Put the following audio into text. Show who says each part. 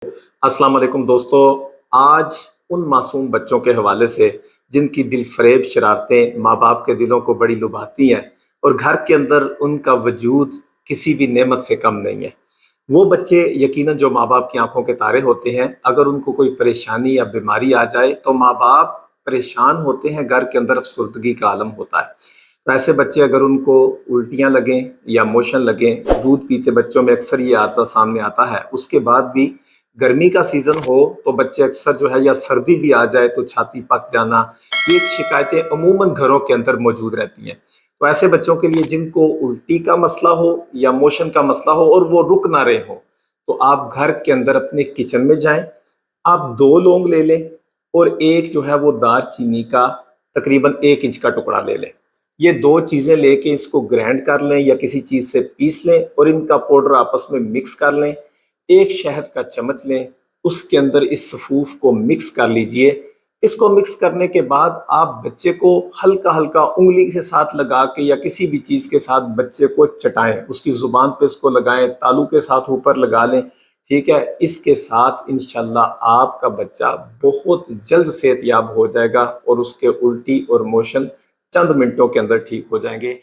Speaker 1: अस्सलाम वालेकुम दोस्तों। आज उन मासूम बच्चों के हवाले से जिनकी दिल फरेब शरारतें माँ बाप के दिलों को बड़ी लुभाती हैं और घर के अंदर उनका वजूद किसी भी नेमत से कम नहीं है। वो बच्चे यकीनन जो माँ बाप की आंखों के तारे होते हैं, अगर उनको कोई परेशानी या बीमारी आ जाए तो माँ बाप परेशान होते हैं, घर के अंदर अफसुर्दगी का आलम होता है। तो ऐसे बच्चे अगर उनको उल्टियाँ लगें या मोशन लगें, दूध पीते बच्चों में अक्सर ये आर्ज़ा सामने आता है। उसके बाद भी गर्मी का सीज़न हो तो बच्चे अक्सर जो है, या सर्दी भी आ जाए तो छाती पक जाना, ये शिकायतें अमूमन घरों के अंदर मौजूद रहती हैं। तो ऐसे बच्चों के लिए जिनको उल्टी का मसला हो या मोशन का मसला हो और वो रुक ना रहे हों, तो आप घर के अंदर अपने किचन में जाएँ, आप 2 लौंग ले लें और एक जो है वो दालचीनी का तकरीबन 1 इंच का टुकड़ा ले लें। ये 2 चीज़ें लेके इसको ग्राइंड कर लें या किसी चीज़ से पीस लें और इनका पाउडर आपस में मिक्स कर लें। एक शहद का चम्मच लें, उसके अंदर इस सफूफ को मिक्स कर लीजिए। इसको मिक्स करने के बाद आप बच्चे को हल्का-हल्का उँगली से साथ लगा के या किसी भी चीज़ के साथ बच्चे को चटाएँ, उसकी ज़ुबान पे इसको लगाएँ, तालू के साथ ऊपर लगा लें, ठीक है? इसके साथ इंशाअल्लाह आपका बच्चा बहुत जल्द सेहतयाब हो जाएगा और उसके उल्टी और मोशन चंद मिनटों के अंदर ठीक हो जाएँगे।